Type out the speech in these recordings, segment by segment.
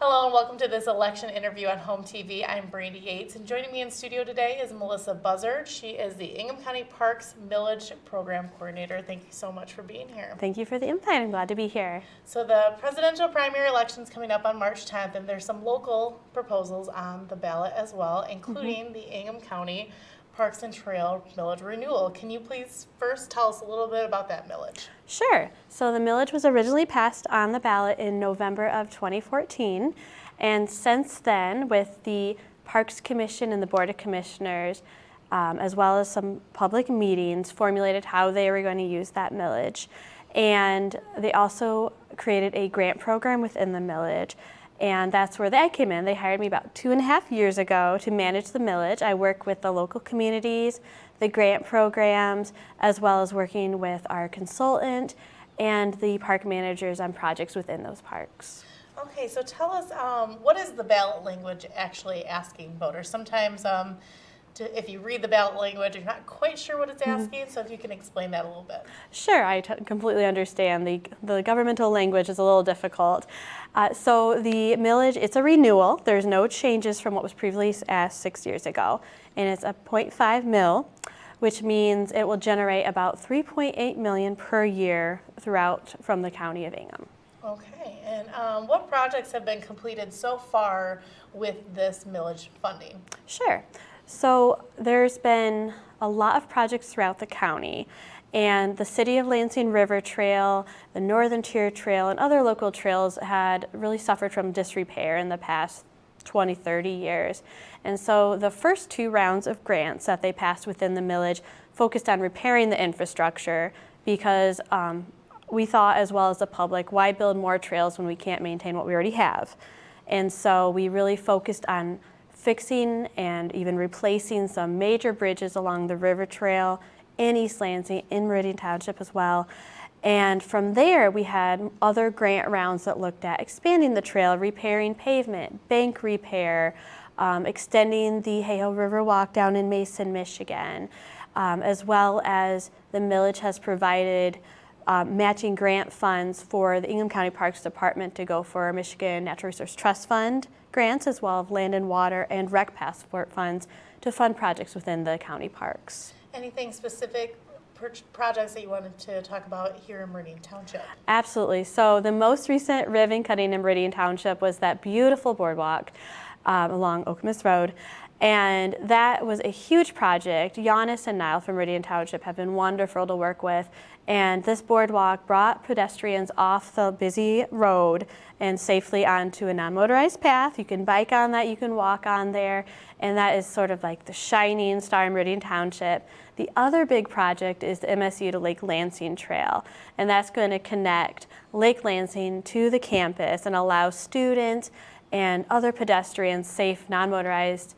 Hello and welcome to this election interview on HOMTV. I'm Brandie Yates, and joining me in studio today is Melissa Buzzard. She is the Ingham County Parks Millage Program Coordinator. Thank you so much for being here. Thank you for the invite. I'm glad to be here. So the presidential primary election is coming up on March 10th, and there's some local proposals on the ballot as well, including the Ingham County Parks and Trail Millage Renewal. Can you please first tell us a little bit about that millage? Sure. So the millage was originally passed on the ballot in November of 2014, and since then, with the Parks Commission and the Board of Commissioners, as well as some public meetings, formulated how they were going to use that millage. And they also created a grant program within the millage. And that's where they came in. They hired me about 2.5 years ago to manage the millage. I work with the local communities, the grant programs, as well as working with our consultant and the park managers on projects within those parks. Okay, so tell us, what is the ballot language actually asking voters? Sometimes if you read the ballot language, you're not quite sure what it's asking, so if you can explain that a little bit. Sure, I completely understand. The governmental language is a little difficult. So the millage, it's a renewal. There's no changes from what was previously asked 6 years ago. And it's a 0.5 mil, which means it will generate about $3.8 million per year throughout from the county of Ingham. Okay, and what projects have been completed so far with this millage funding? Sure. So there's been a lot of projects throughout the county, and the City of Lansing River Trail, the Northern Tier Trail, and other local trails had really suffered from disrepair in the past 20, 30 years. And so the first 2 rounds of grants that they passed within the millage focused on repairing the infrastructure because we thought, as well as the public, why build more trails when we can't maintain what we already have? And so we really focused on fixing and even replacing some major bridges along the river trail in East Lansing, in Meridian Township as well. And from there, we had other grant rounds that looked at expanding the trail, repairing pavement, bank repair, extending the Hayhoe River Walk down in Mason, Michigan, as well as the millage has provided matching grant funds for the Ingham County Parks Department to go for Michigan Natural Resource Trust Fund grants, as well as land and water and rec passport funds to fund projects within the county parks. Anything specific projects that you wanted to talk about here in Meridian Township? Absolutely. So the most recent ribbon cutting in Meridian Township was that beautiful boardwalk along Okemos Road. And that was a huge project. Giannis and Niall from Meridian Township have been wonderful to work with. And this boardwalk brought pedestrians off the busy road and safely onto a non-motorized path. You can bike on that, you can walk on there, and that is sort of like the shining star in Meridian Township. The other big project is the MSU to Lake Lansing Trail, and that's going to connect Lake Lansing to the campus and allow students and other pedestrians safe, non-motorized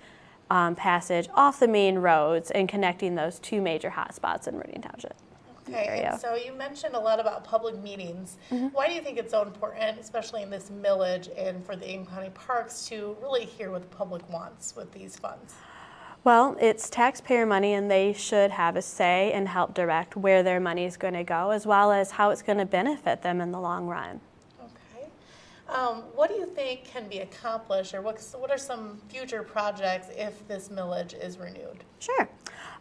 passage off the main roads and connecting those 2 major hotspots in Meridian Township. Okay, and so you mentioned a lot about public meetings. Why do you think it's so important, especially in this millage and for the Ingham County Parks, to really hear what the public wants with these funds? Well, it's taxpayer money, and they should have a say and help direct where their money is going to go, as well as how it's going to benefit them in the long run. Okay. What do you think can be accomplished, or what are some future projects if this millage is renewed? Sure.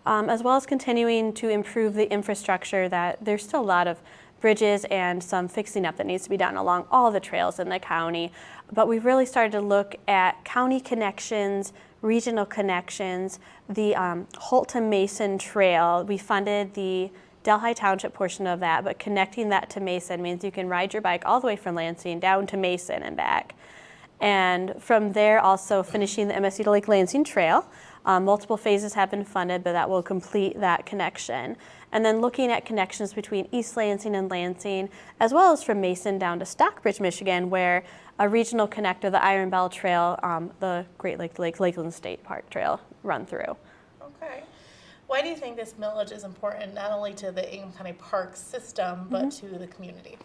As well as continuing to improve the infrastructure, that there's still a lot of bridges and some fixing up that needs to be done along all the trails in the county. But we've really started to look at county connections, regional connections, the Holt to Mason Trail. We funded the Delhi Township portion of that, but connecting that to Mason means you can ride your bike all the way from Lansing down to Mason and back. And from there, also finishing the MSU to Lake Lansing Trail. Multiple phases have been funded, but that will complete that connection. And then looking at connections between East Lansing and Lansing, as well as from Mason down to Stockbridge, Michigan, where a regional connector, the Iron Bell Trail, the Great Lakeland State Park Trail, run through. Okay. Why do you think this millage is important, not only to the Ingham County Park system, but to the community?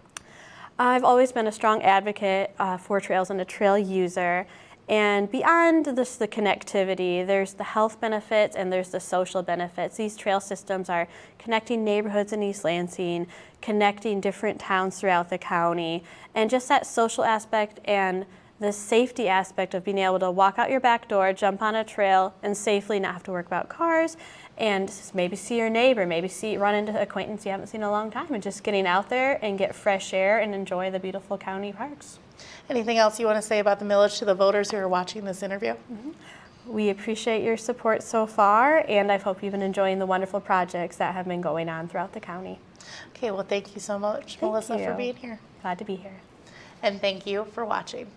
I've always been a strong advocate for trails and a trail user. And beyond this, the connectivity, there's the health benefits and there's the social benefits. These trail systems are connecting neighborhoods in East Lansing, connecting different towns throughout the county, and just that social aspect and the safety aspect of being able to walk out your back door, jump on a trail, and safely not have to worry about cars, and maybe see your neighbor, run into an acquaintance you haven't seen in a long time, and just getting out there and get fresh air and enjoy the beautiful county parks. Anything else you want to say about the Millage to the voters who are watching this interview? We appreciate your support so far, and I hope you've been enjoying the wonderful projects that have been going on throughout the county. Okay, well, thank you so much, Melissa, for being here. Glad to be here. And thank you for watching.